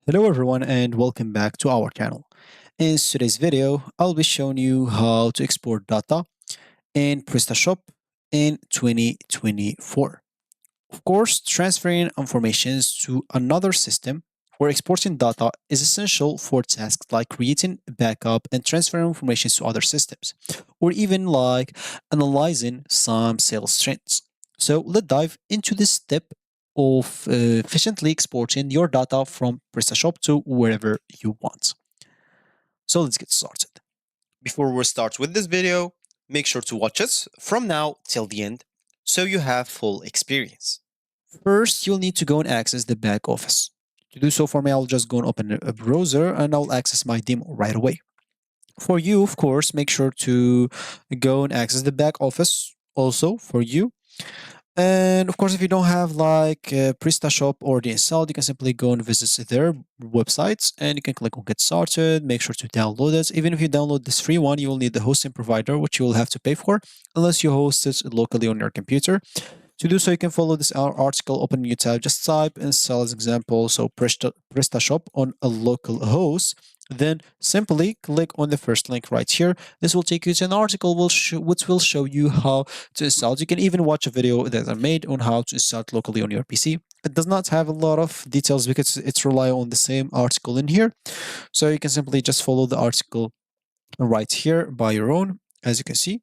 Hello everyone and welcome back to our channel. In today's video, I'll be showing you how to export data in Prestashop in 2024. Of course, transferring informations to another system or exporting data is essential for tasks like creating backup and transferring information to other systems, or even like analyzing some sales trends. So let's dive into this step of efficiently exporting your data from PrestaShop to wherever you want. So let's get started. Before we start with this video, make sure to watch us from now till the end so you have full experience. First, you'll need to go and access the back office. To do so for me, I'll just go and open a browser and I'll access my demo right away. For you, of course, make sure to go and access the back office also for you. And of course, if you don't have like PrestaShop already installed, you can simply go and visit their websites and you can click on Get Started. Make sure to download it. Even if you download this free one, you will need the hosting provider, which you will have to pay for unless you host it locally on your computer. To do so, you can follow this article, open a new tab, just type install as example, so PrestaShop on a local host. Then simply click on the first link right here. This will take you to an article which will show you how to install it. You can even watch a video that I made on how to install it locally on your PC. It does not have a lot of details because it's rely on the same article in here. So you can simply just follow the article right here by your own, as you can see.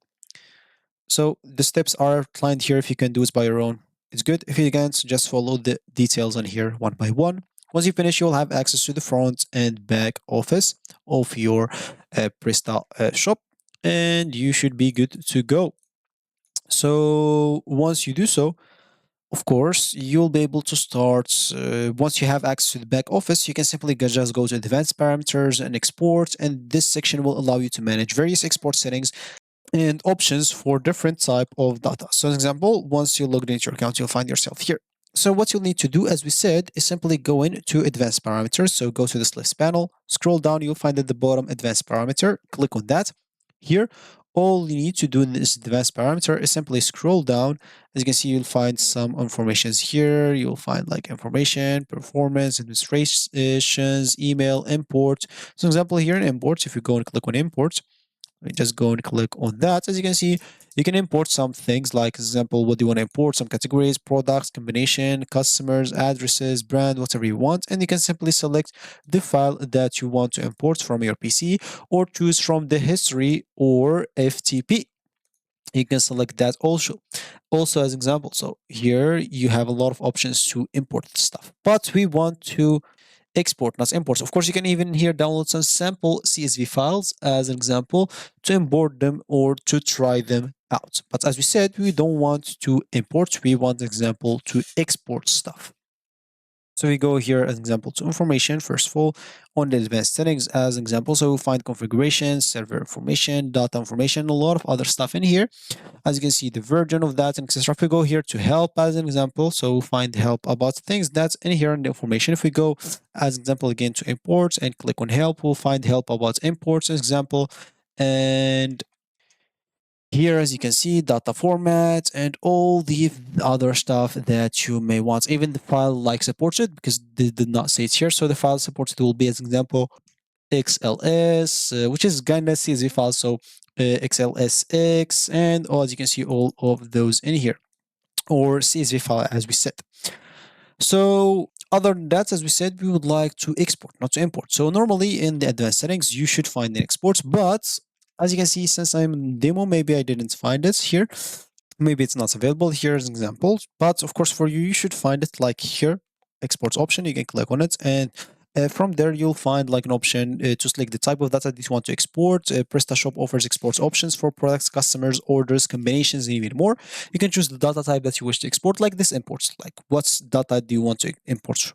So the steps are outlined here. If you can do it by your own, it's good. If you can't, just follow the details on here one by one. Once you finish, you'll have access to the front and back office of your Presta shop, and you should be good to go. So once you do so, of course, you'll be able to start. Once you have access to the back office, you can simply just go to advanced parameters and export, and this section will allow you to manage various export settings and options for different type of data. So, as an example, once you logged into your account, you'll find yourself here. So what you'll need to do, as we said, is simply go into advanced parameters. So go to this list panel, scroll down, you'll find at the bottom advanced parameter, click on that. Here, all you need to do in this advanced parameter is simply scroll down. As you can see, you'll find some informations here. You'll find like information, performance, administrations, email, import. So example here in imports, if you go and click on import, we just go and click on that. As you can see, you can import some things like, for example, what do you want to import? Some categories, products, combination, customers, addresses, brand, whatever you want. And you can simply select the file that you want to import from your PC or choose from the history or FTP. You can select that also. Also as example, so here you have a lot of options to import stuff, but we want to export, not imports. Of course, you can even here download some sample CSV files as an example to import them or to try them out. But as we said, we don't want to import, we want, example, to export stuff. So we go here as example to information, first of all, on the advanced settings as an example. So we'll find configuration, server information, data information, a lot of other stuff in here. As you can see, the version of that and etc. If we go here to help as an example, so we'll find help about things that's in here in the information. If we go as example again to imports and click on help, we'll find help about imports as example. And here, as you can see, data format and all the other stuff that you may want. Even the file like supported because they did not say it here. So the file supported will be as example XLS, which is kind of CSV file. So XLSX and as you can see, all of those in here or CSV file as we said. So other than that, as we said, we would like to export, not to import. So normally in the advanced settings, you should find the exports, but as you can see, since I'm in demo, maybe I didn't find it here. Maybe it's not available. Here's an example. But of course, for you, you should find it like here, exports option. You can click on it. And from there, you'll find like an option to select the type of data that you want to export. PrestaShop offers exports options for products, customers, orders, combinations, and even more. You can choose the data type that you wish to export, like this imports. Like what data do you want to import?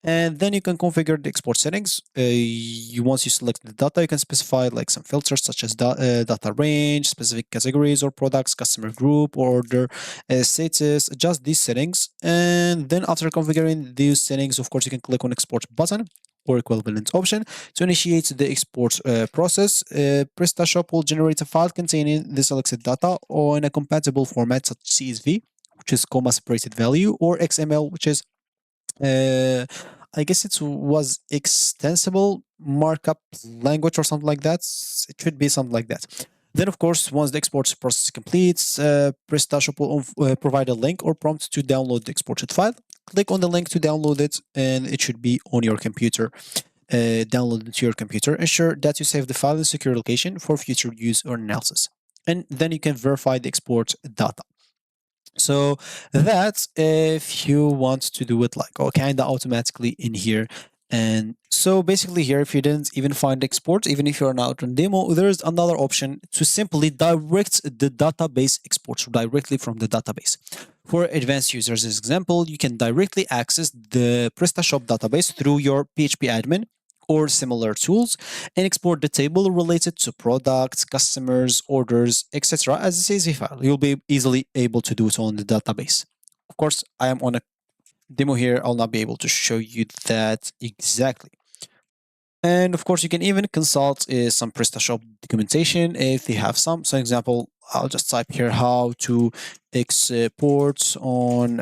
And then you can configure the export settings. Once you select the data, you can specify like some filters such as data range, specific categories or products, customer group, order status, adjust these settings. And then after configuring these settings, of course, you can click on export button or equivalent option to initiate the export process. PrestaShop will generate a file containing the selected data or in a compatible format such as CSV, which is comma separated value, or XML, which is uh, I guess it was extensible markup language or something like that. It should be something like that. Then, of course, once the export process completes, Prestashop will provide a link or prompt to download the exported file. Click on the link to download it, and it should be on your computer. Download it to your computer. Ensure that you save the file in a secure location for future use or analysis. And then you can verify the export data. So that's if you want to do it like kind of automatically in here. And so basically here, if you didn't even find export, even if you're not on demo, there's another option to simply direct the database exports directly from the database. For advanced users, as example, you can directly access the PrestaShop database through your PHP admin or similar tools and export the table related to products, customers, orders, etc. as a CSV file. You'll be easily able to do it on the database. Of course, I am on a demo here. I'll not be able to show you that exactly. And of course, you can even consult some PrestaShop documentation if they have some. So, example, I'll just type here how to export on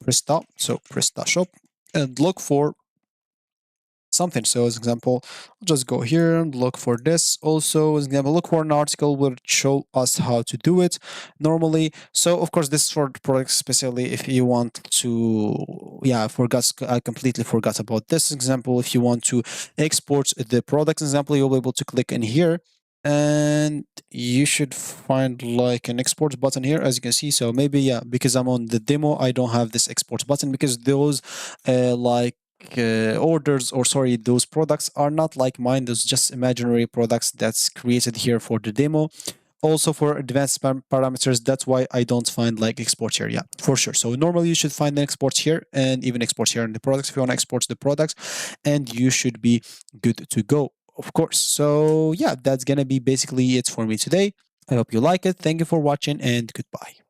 PrestaShop, and look for something. So as example, I'll just go here and look for this. Also, as example, look for an article will show us how to do it normally. So of course, this is for the product specifically. If you want to, yeah, I completely forgot about this example. If you want to export the product example, you'll be able to click in here. And you should find like an export button here, as you can see. So maybe, yeah, because I'm on the demo, I don't have this export button because those like orders, or sorry, those products are not like mine. Those just imaginary products that's created here for the demo. Also for advanced parameters, that's why I don't find like export here. Yeah, for sure. So normally you should find the export here and even export here in the products if you want to export the products, and you should be good to go, of course. So yeah, that's gonna be basically it for me today. I hope you like it. Thank you for watching, and goodbye.